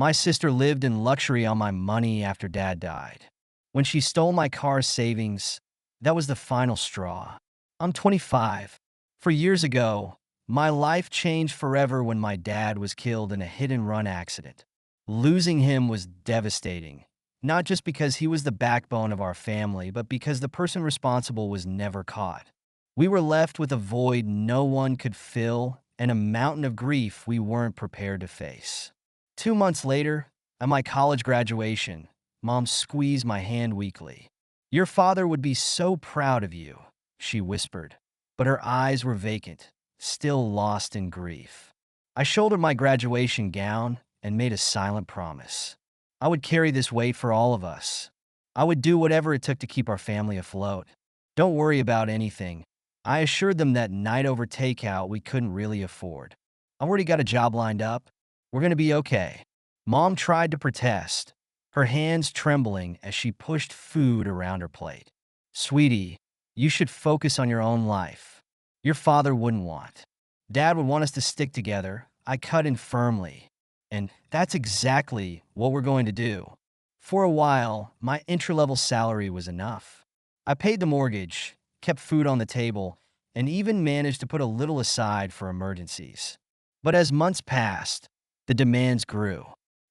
My sister lived in luxury on my money after Dad died. When she stole my car's savings, that was the final straw. I'm 25. 4 years ago, my life changed forever when my dad was killed in a hit-and-run accident. Losing him was devastating, not just because he was the backbone of our family, but because the person responsible was never caught. We were left with a void no one could fill and a mountain of grief we weren't prepared to face. 2 months later, at my college graduation, Mom squeezed my hand weakly. "Your father would be so proud of you," she whispered, but her eyes were vacant, still lost in grief. I shouldered my graduation gown and made a silent promise. I would carry this weight for all of us. I would do whatever it took to keep our family afloat. "Don't worry about anything," I assured them that night over takeout we couldn't really afford. "I already got a job lined up. We're going to be okay." Mom tried to protest, her hands trembling as she pushed food around her plate. "Sweetie, you should focus on your own life. Your father wouldn't want. Dad would want us to stick together," I cut in firmly. "And that's exactly what we're going to do." For a while, my entry-level salary was enough. I paid the mortgage, kept food on the table, and even managed to put a little aside for emergencies. But as months passed, the demands grew.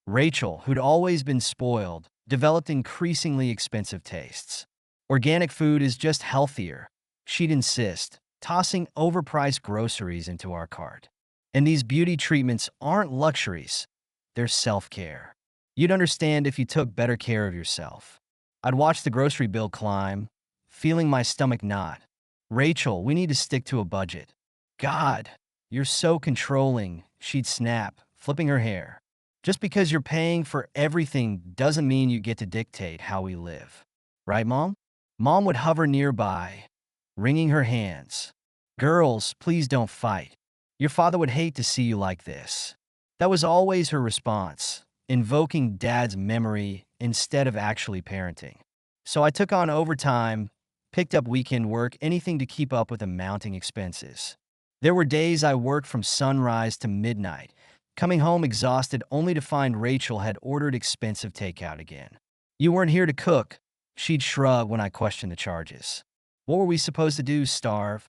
Rachel, who'd always been spoiled, developed increasingly expensive tastes. "Organic food is just healthier," she'd insist, tossing overpriced groceries into our cart. "And these beauty treatments aren't luxuries, they're self-care. You'd understand if you took better care of yourself." I'd watch the grocery bill climb, feeling my stomach knot. "Rachel, we need to stick to a budget." "God, you're so controlling," she'd snap, flipping her hair. "Just because you're paying for everything doesn't mean you get to dictate how we live. Right, Mom?" Mom would hover nearby, wringing her hands. "Girls, please don't fight. Your father would hate to see you like this." That was always her response, invoking Dad's memory instead of actually parenting. So I took on overtime, picked up weekend work, anything to keep up with the mounting expenses. There were days I worked from sunrise to midnight, coming home exhausted only to find Rachel had ordered expensive takeout again. "You weren't here to cook," she'd shrug when I questioned the charges. "What were we supposed to do, starve?"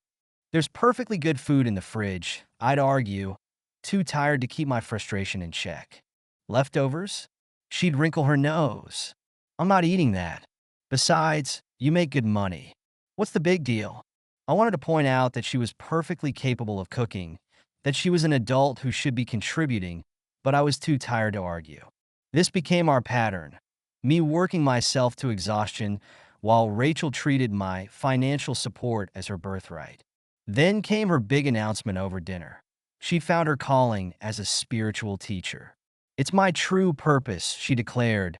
"There's perfectly good food in the fridge," I'd argue, too tired to keep my frustration in check. "Leftovers?" She'd wrinkle her nose. "I'm not eating that. Besides, you make good money. What's the big deal?" I wanted to point out that she was perfectly capable of cooking, that she was an adult who should be contributing, but I was too tired to argue. This became our pattern, me working myself to exhaustion while Rachel treated my financial support as her birthright. Then came her big announcement over dinner. She'd found her calling as a spiritual teacher. "It's my true purpose," she declared,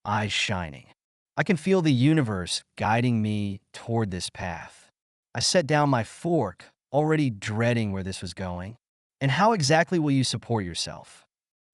eyes shining. "I can feel the universe guiding me toward this path." I set down my fork, already dreading where this was going. "And how exactly will you support yourself?"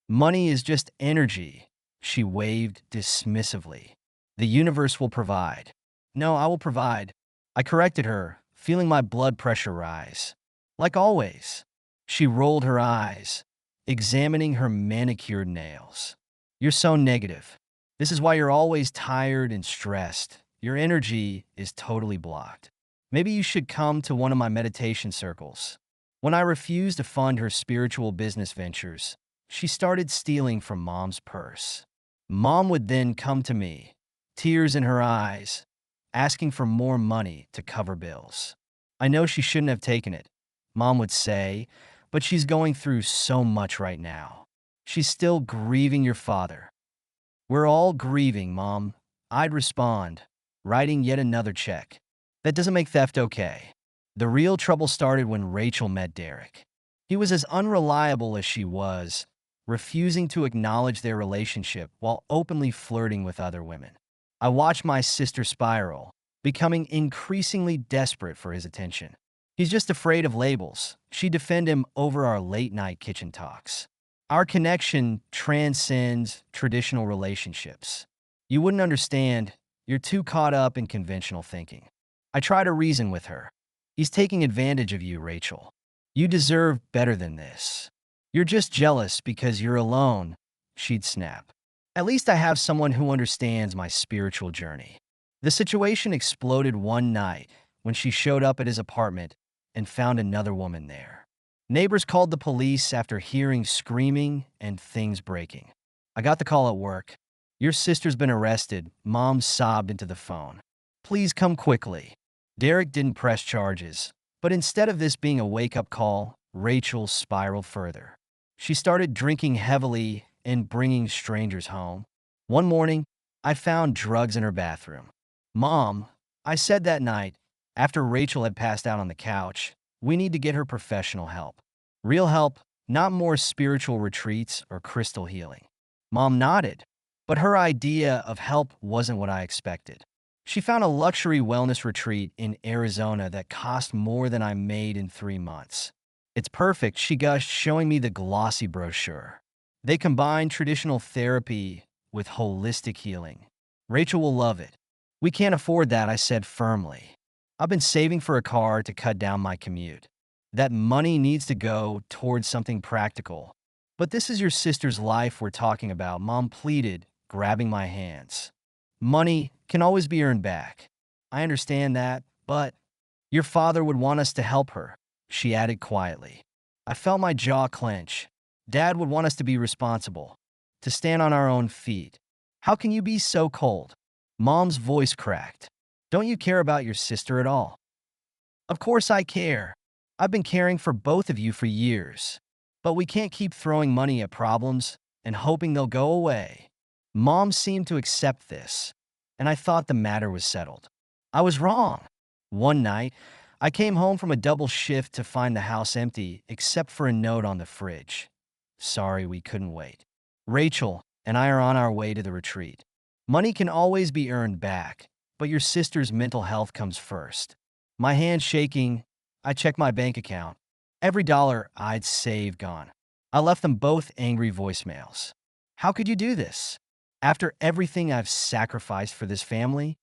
"Money is just energy," she waved dismissively. "The universe will provide." "No, I will provide," I corrected her, feeling my blood pressure rise. "Like always." She rolled her eyes, examining her manicured nails. "You're so negative. This is why you're always tired and stressed. Your energy is totally blocked. Maybe you should come to one of my meditation circles." When I refused to fund her spiritual business ventures, she started stealing from Mom's purse. Mom would then come to me, tears in her eyes, asking for more money to cover bills. "I know she shouldn't have taken it," Mom would say, "but she's going through so much right now. She's still grieving your father." "We're all grieving, Mom," I'd respond, writing yet another check. That doesn't make theft okay. The real trouble started when Rachel met Derek. He was as unreliable as she was, refusing to acknowledge their relationship while openly flirting with other women. I watched my sister spiral, becoming increasingly desperate for his attention. "He's just afraid of labels," she'd defend him over our late-night kitchen talks. "Our connection transcends traditional relationships. You wouldn't understand. You're too caught up in conventional thinking." I try to reason with her. "He's taking advantage of you, Rachel. You deserve better than this. You're just jealous because you're alone," she'd snap. At least I have someone who understands my spiritual journey. The situation exploded one night when she showed up at his apartment and found another woman there. Neighbors called the police after hearing screaming and things breaking. I got the call at work. Your sister's been arrested, Mom sobbed into the phone. Please come quickly. Derek didn't press charges, but instead of this being a wake-up call, Rachel spiraled further. She started drinking heavily and bringing strangers home. One morning, I found drugs in her bathroom. Mom, I said that night, after Rachel had passed out on the couch, we need to get her professional help. Real help, not more spiritual retreats or crystal healing. Mom nodded, but her idea of help wasn't what I expected. She found a luxury wellness retreat in Arizona that cost more than I made in 3 months. It's perfect, she gushed, showing me the glossy brochure. They combine traditional therapy with holistic healing. Rachel will love it. We can't afford that, I said firmly. I've been saving for a car to cut down my commute. That money needs to go towards something practical. But this is your sister's life we're talking about, Mom pleaded, grabbing my hands. Money can always be earned back. I understand that, but your father would want us to help her, she added quietly. I felt my jaw clench. Dad would want us to be responsible, to stand on our own feet. How can you be so cold? Mom's voice cracked. Don't you care about your sister at all? Of course I care. I've been caring for both of you for years. But we can't keep throwing money at problems and hoping they'll go away. Mom seemed to accept this, and I thought the matter was settled. I was wrong. One night, I came home from a double shift to find the house empty except for a note on the fridge. Sorry, we couldn't wait. Rachel and I are on our way to the retreat. Money can always be earned back, but your sister's mental health comes first. My hand shaking, I checked my bank account. Every dollar I'd saved gone. I left them both angry voicemails. How could you do this? After everything I've sacrificed for this family?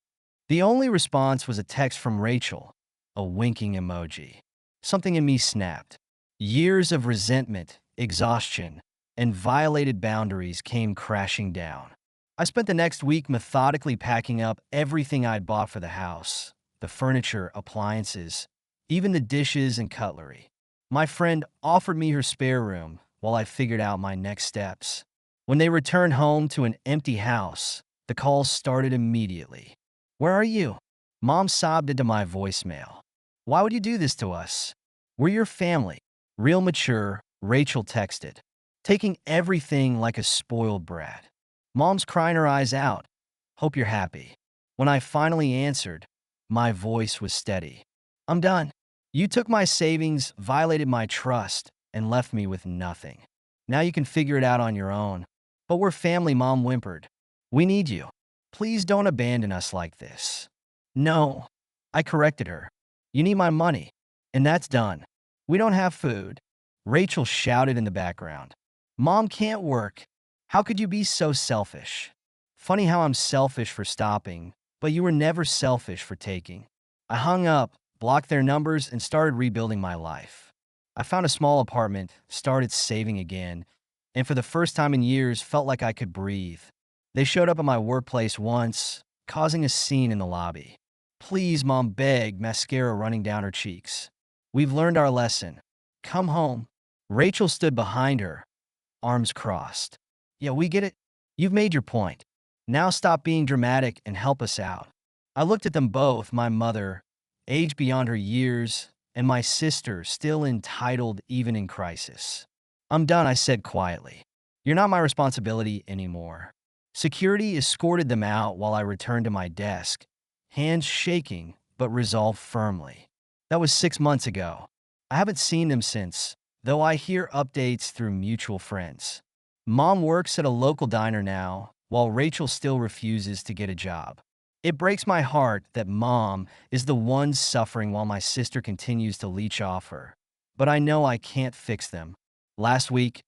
The only response was a text from Rachel, a winking emoji. Something in me snapped. Years of resentment, exhaustion, and violated boundaries came crashing down. I spent the next week methodically packing up everything I'd bought for the house, the furniture, appliances, even the dishes and cutlery. My friend offered me her spare room while I figured out my next steps. When they returned home to an empty house, the calls started immediately. Where are you? Mom sobbed into my voicemail. Why would you do this to us? We're your family. Real mature, Rachel texted, taking everything like a spoiled brat. Mom's crying her eyes out. Hope you're happy. When I finally answered, my voice was steady. I'm done. You took my savings, violated my trust, and left me with nothing. Now you can figure it out on your own. But we're family, Mom whimpered. We need you. Please don't abandon us like this. No, I corrected her. You need my money. And that's done. We don't have food. Rachel shouted in the background. Mom can't work. How could you be so selfish? Funny how I'm selfish for stopping, but you were never selfish for taking. I hung up, blocked their numbers, and started rebuilding my life. I found a small apartment, started saving again, and for the first time in years felt like I could breathe. They showed up at my workplace once, causing a scene in the lobby. Please, Mom begged, mascara running down her cheeks. We've learned our lesson. Come home. Rachel stood behind her, arms crossed. Yeah, we get it. You've made your point. Now stop being dramatic and help us out. I looked at them both, my mother, aged beyond her years, and my sister, still entitled even in crisis. I'm done, I said quietly. You're not my responsibility anymore. Security escorted them out while I returned to my desk, hands shaking but resolved firmly. That was 6 months ago. I haven't seen them since, though I hear updates through mutual friends. Mom works at a local diner now, while Rachel still refuses to get a job. It breaks my heart that Mom is the one suffering while my sister continues to leech off her. But I know I can't fix them. Last week,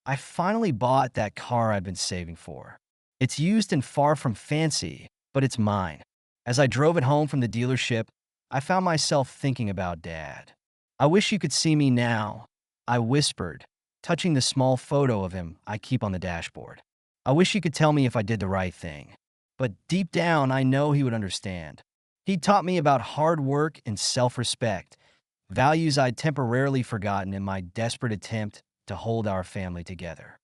I finally bought that car I'd been saving for. It's used and far from fancy, but it's mine. As I drove it home from the dealership, I found myself thinking about Dad. I wish you could see me now, I whispered, touching the small photo of him I keep on the dashboard. I wish he could tell me if I did the right thing. But deep down, I know he would understand. He taught me about hard work and self-respect, values I'd temporarily forgotten in my desperate attempt to hold our family together.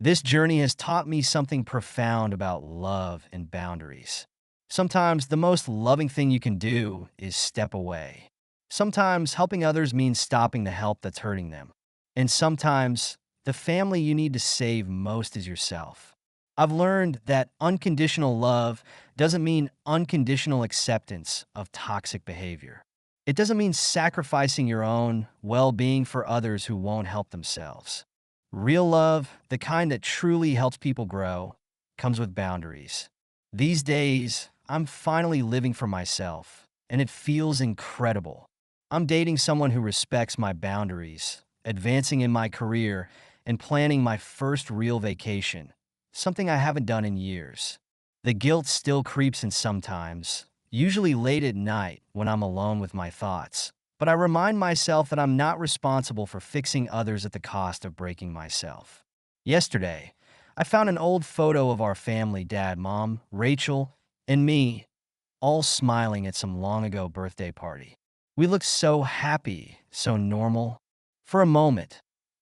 This journey has taught me something profound about love and boundaries. Sometimes the most loving thing you can do is step away. Sometimes helping others means stopping the help that's hurting them. And sometimes the family you need to save most is yourself. I've learned that unconditional love doesn't mean unconditional acceptance of toxic behavior. It doesn't mean sacrificing your own well-being for others who won't help themselves. Real love, the kind that truly helps people grow, comes with boundaries. These days, I'm finally living for myself, and it feels incredible. I'm dating someone who respects my boundaries, advancing in my career, and planning my first real vacation, something I haven't done in years. The guilt still creeps in sometimes, usually late at night when I'm alone with my thoughts. But I remind myself that I'm not responsible for fixing others at the cost of breaking myself. Yesterday, I found an old photo of our family, Dad, Mom, Rachel, and me, all smiling at some long-ago birthday party. We looked so happy, so normal. For a moment,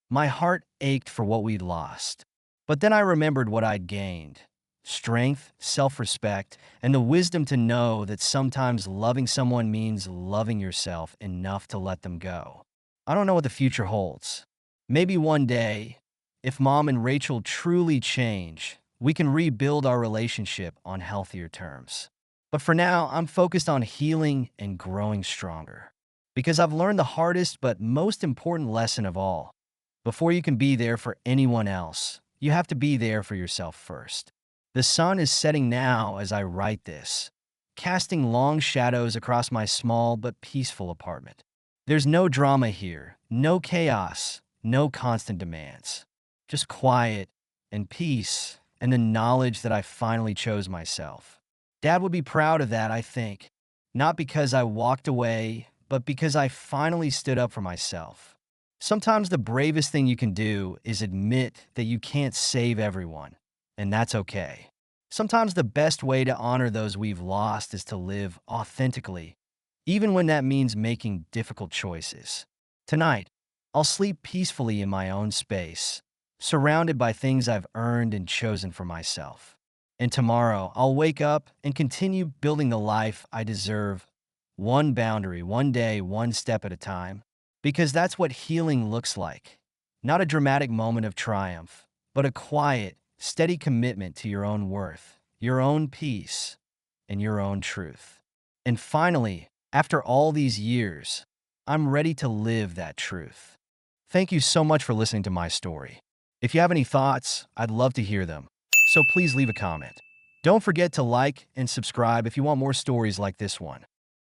my heart ached for what we'd lost. But then I remembered what I'd gained: strength, self-respect, and the wisdom to know that sometimes loving someone means loving yourself enough to let them go. I don't know what the future holds. Maybe one day, if Mom and Rachel truly change, we can rebuild our relationship on healthier terms. But for now, I'm focused on healing and growing stronger. Because I've learned the hardest but most important lesson of all. Before you can be there for anyone else, you have to be there for yourself first. The sun is setting now as I write this, casting long shadows across my small but peaceful apartment. There's no drama here, no chaos, no constant demands. Just quiet and peace and the knowledge that I finally chose myself. Dad would be proud of that, I think. Not because I walked away, but because I finally stood up for myself. Sometimes the bravest thing you can do is admit that you can't save everyone, and that's okay. Sometimes the best way to honor those we've lost is to live authentically, even when that means making difficult choices. Tonight, I'll sleep peacefully in my own space, surrounded by things I've earned and chosen for myself. And tomorrow, I'll wake up and continue building the life I deserve, one boundary, one day, one step at a time. Because that's what healing looks like. Not a dramatic moment of triumph, but a quiet, steady commitment to your own worth, your own peace, and your own truth. And finally, after all these years, I'm ready to live that truth. Thank you so much for listening to my story. If you have any thoughts, I'd love to hear them. So please leave a comment. Don't forget to like and subscribe if you want more stories like this one.